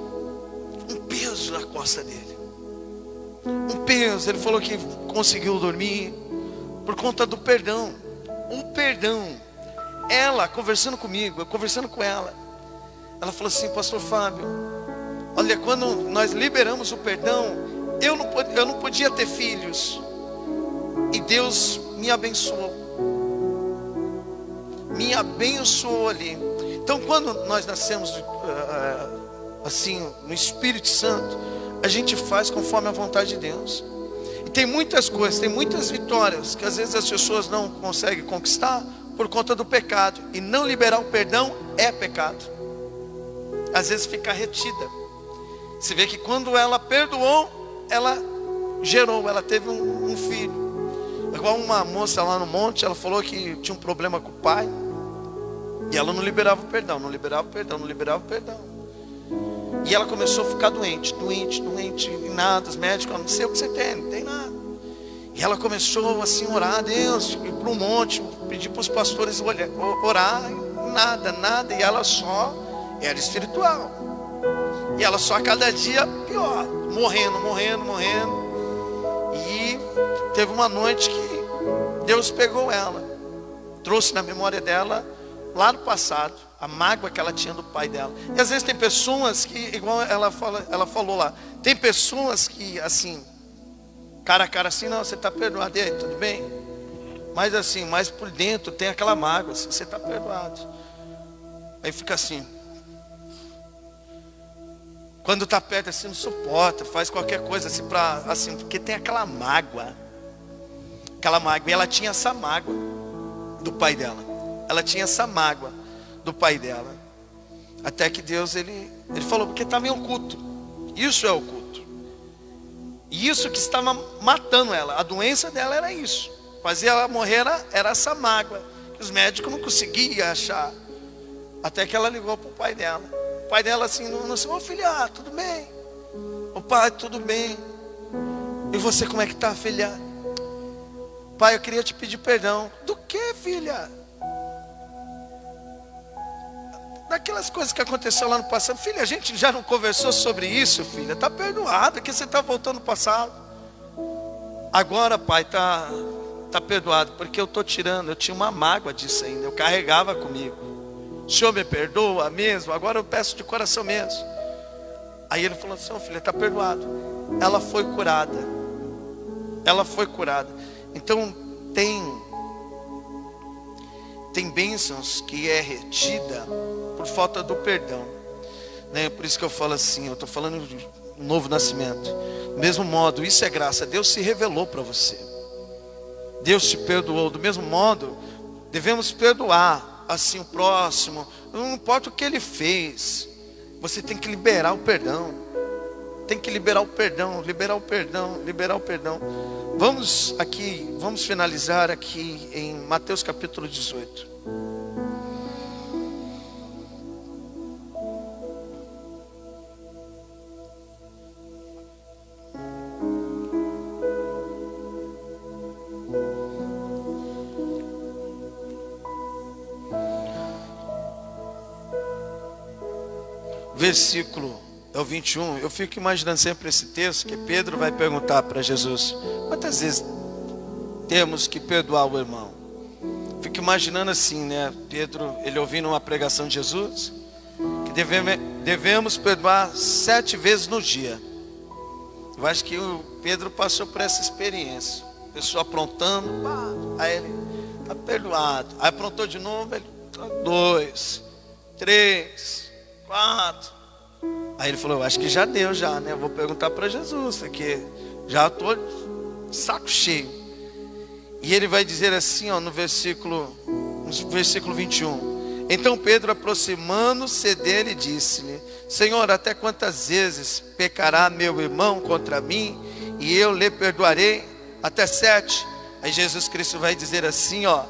na costa dele. Um peso, ele falou que conseguiu dormir por conta do perdão. O perdão. Ela, conversando comigo, eu conversando com ela, ela falou assim, pastor Fábio, olha, quando nós liberamos o perdão, eu não podia ter filhos, e Deus me abençoou ali. Então quando nós nascemos assim no Espírito Santo, a gente faz conforme a vontade de Deus. E tem muitas coisas, tem muitas vitórias que às vezes as pessoas não conseguem conquistar por conta do pecado. E não liberar o perdão é pecado. Às vezes fica retida. Você vê que quando ela perdoou, ela gerou, ela teve um filho. Igual uma moça lá no monte, ela falou que tinha um problema com o pai, e ela não liberava o perdão. E ela começou a ficar doente, e nada, os médicos, não sei o que você tem, não tem nada. E ela começou assim a orar a Deus, ir para o monte, pedir para os pastores orar, nada, e ela só era espiritual. E ela só a cada dia pior, morrendo. E teve uma noite que Deus pegou ela, trouxe na memória dela, lá no passado, a mágoa que ela tinha do pai dela. E às vezes tem pessoas que, igual ela falou lá, tem pessoas que assim, cara a cara assim, não, você está perdoado, e aí, tudo bem? Mas assim, mais por dentro tem aquela mágoa, assim, você está perdoado. Aí fica assim. Quando está perto assim, não suporta, faz qualquer coisa assim, porque tem aquela mágoa. E ela tinha essa mágoa do pai dela. Até que Deus, ele falou, porque estava em oculto. Isso é oculto. E isso que estava matando ela. A doença dela era isso. Fazia ela morrer, era essa mágoa. Que os médicos não conseguiam achar. Até que ela ligou para o pai dela. O pai dela assim, não sei, ô filha, tudo bem? O pai, tudo bem. E você, como é que está, filha? Pai, eu queria te pedir perdão. Do que, filha? daquelas coisas que aconteceu lá no passado. Filha, a gente já não conversou sobre isso, filha. Está perdoado, que você está voltando ao passado. Agora, pai, tá perdoado, porque eu estou tirando. Eu tinha uma mágoa disso ainda, eu carregava comigo. O Senhor me perdoa mesmo? Agora eu peço de coração mesmo. Aí ele falou assim: filha, está perdoado. Ela foi curada. Ela foi curada. Então tem bênçãos que é retida por falta do perdão, né? Por isso que eu falo assim, eu estou falando de um novo nascimento. Do mesmo modo, isso é graça. Deus se revelou para você. Deus te perdoou. Do mesmo modo, devemos perdoar assim o próximo. Não importa o que ele fez, você tem que liberar o perdão. Tem que liberar o perdão, liberar o perdão, liberar o perdão. Vamos finalizar aqui em Mateus capítulo 18. Versículo é o 21, eu fico imaginando sempre esse texto, que Pedro vai perguntar para Jesus: quantas vezes temos que perdoar o irmão? Fico imaginando assim, né? Pedro, ele ouvindo uma pregação de Jesus, que devemos perdoar 7 vezes no dia. Eu acho que o Pedro passou por essa experiência. A pessoa aprontando, aí ele está perdoado. Aí aprontou de novo, ele 2, 3, 4. Aí ele falou: eu acho que já deu já, né? Eu vou perguntar para Jesus, porque já estou saco cheio. E ele vai dizer assim, ó, no versículo 21. Então Pedro, aproximando-se dele, disse-lhe: Senhor, até quantas vezes pecará meu irmão contra mim, e eu lhe perdoarei? Até 7. Aí Jesus Cristo vai dizer assim, ó: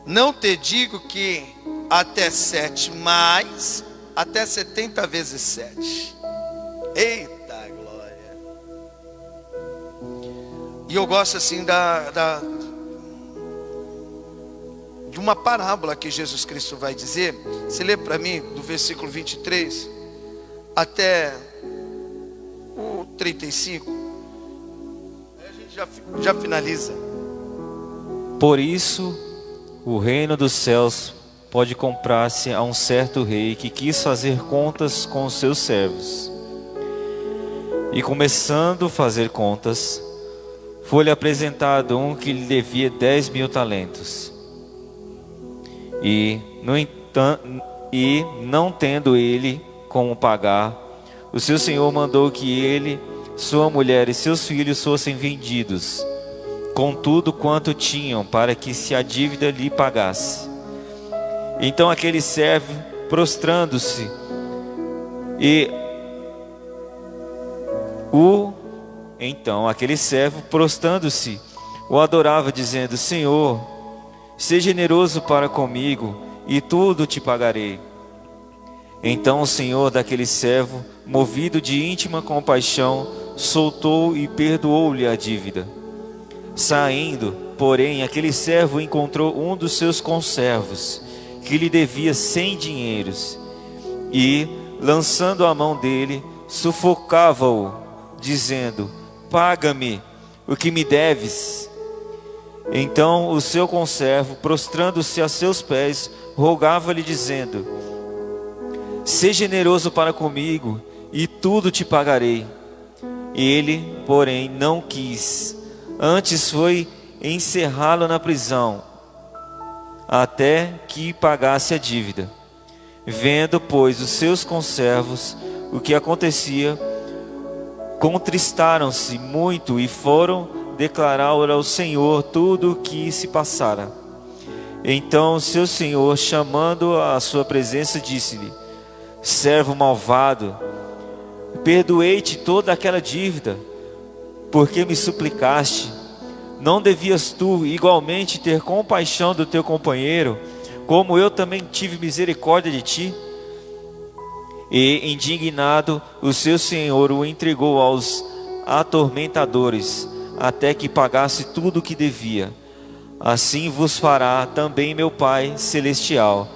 não te digo que até 7, mas até 70 vezes 7. Eita glória! E eu gosto assim de uma parábola que Jesus Cristo vai dizer. Você lê para mim do versículo 23 até o 35. Aí a gente já finaliza. Por isso, o reino dos céus pode comprar-se a um certo rei que quis fazer contas com os seus servos. E começando a fazer contas, foi-lhe apresentado um que lhe devia 10.000 talentos. E não tendo ele como pagar, o seu senhor mandou que ele, sua mulher e seus filhos fossem vendidos, com tudo quanto tinham, para que se a dívida lhe pagasse. Então aquele servo, prostrando-se, o adorava, dizendo: Senhor, seja generoso para comigo, e tudo te pagarei. Então o senhor daquele servo, movido de íntima compaixão, soltou e perdoou-lhe a dívida. Saindo, porém, aquele servo encontrou um dos seus conservos, que lhe devia 100 dinheiros, e, lançando a mão dele, sufocava-o, dizendo: paga-me o que me deves. Então o seu conservo, prostrando-se a seus pés, rogava-lhe, dizendo: seja generoso para comigo, e tudo te pagarei. Ele, porém, não quis, antes foi encerrá-lo na prisão, até que pagasse a dívida. Vendo, pois, os seus conservos o que acontecia, contristaram-se muito e foram declarar ao Senhor tudo o que se passara. Então seu senhor, chamando-o à sua presença, disse-lhe: servo malvado, perdoei-te toda aquela dívida, porque me suplicaste. Não devias tu igualmente ter compaixão do teu companheiro, como eu também tive misericórdia de ti? E, indignado, o seu senhor o entregou aos atormentadores, até que pagasse tudo o que devia. Assim vos fará também meu Pai Celestial,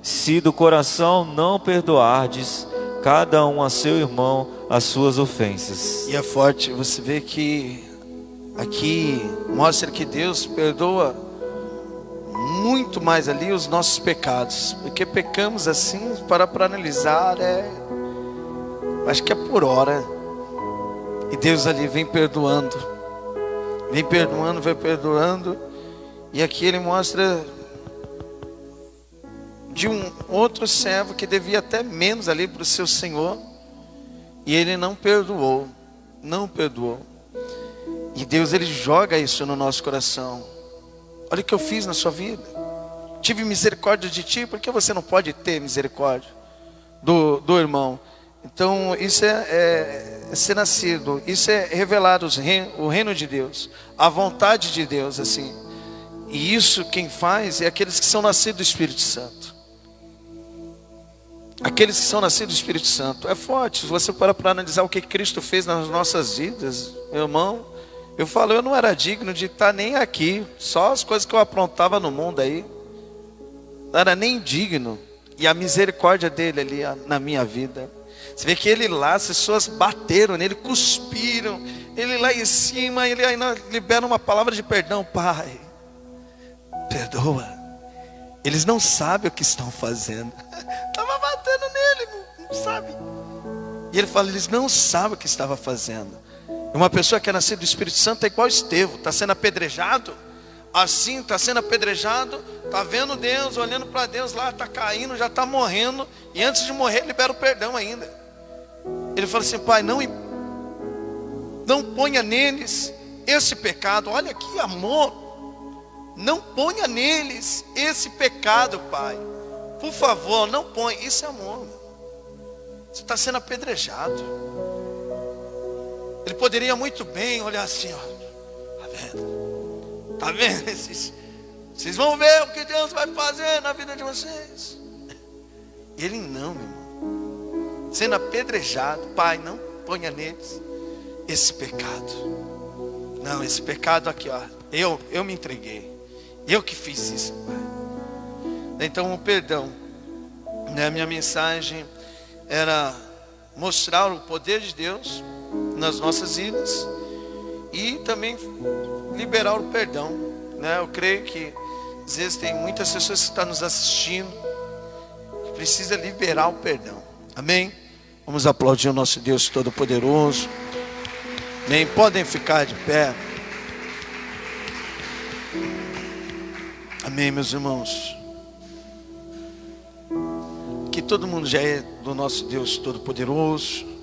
se do coração não perdoardes cada um a seu irmão as suas ofensas. E é forte, você vê que aqui mostra que Deus perdoa muito mais ali os nossos pecados, porque pecamos assim, para analisar, acho que é por hora, e Deus ali vem perdoando, vem perdoando, e aqui Ele mostra de um outro servo que devia até menos ali para o seu Senhor, e ele não perdoou, e Deus, Ele joga isso no nosso coração. Olha o que eu fiz na sua vida, tive misericórdia de ti, por que você não pode ter misericórdia do irmão? Então isso é ser nascido, isso é revelar o reino de Deus, a vontade de Deus, assim. E isso quem faz é aqueles que são nascidos do Espírito Santo. Aqueles que são nascidos do Espírito Santo. É forte, se você parar para analisar o que Cristo fez nas nossas vidas, meu irmão. Eu falo, eu não era digno de estar nem aqui, só as coisas que eu aprontava no mundo aí, não era nem digno. E a misericórdia dele ali na minha vida, você vê que ele lá, as pessoas bateram nele, cuspiram, ele lá em cima, ele ainda libera uma palavra de perdão. Pai, perdoa, eles não sabem o que estão fazendo. Estava batendo nele, não sabe. E ele fala, eles não sabem o que estava fazendo. Uma pessoa que é nascida do Espírito Santo é igual Estevão, está sendo apedrejado, assim, está sendo apedrejado, está vendo Deus, olhando para Deus lá, está caindo, já está morrendo, e antes de morrer libera o perdão ainda. Ele fala assim, pai, não ponha neles esse pecado. Olha que amor, não ponha neles esse pecado, pai, por favor, não ponha. Isso é amor. Você está sendo apedrejado. Ele poderia muito bem olhar assim, ó, tá vendo? Vocês vão ver o que Deus vai fazer na vida de vocês. E ele não, meu irmão, sendo apedrejado, pai, não ponha neles esse pecado. Não, esse pecado aqui, ó, eu me entreguei, eu que fiz isso, pai. Então o perdão, né? A minha mensagem era mostrar o poder de Deus nas nossas vidas e também liberar o perdão, né? Eu creio que às vezes tem muitas pessoas que estão nos assistindo que precisa liberar o perdão. Amém? Vamos aplaudir o nosso Deus Todo-Poderoso. Nem podem ficar de pé. Amém, meus irmãos. Que todo mundo já é do nosso Deus Todo-Poderoso.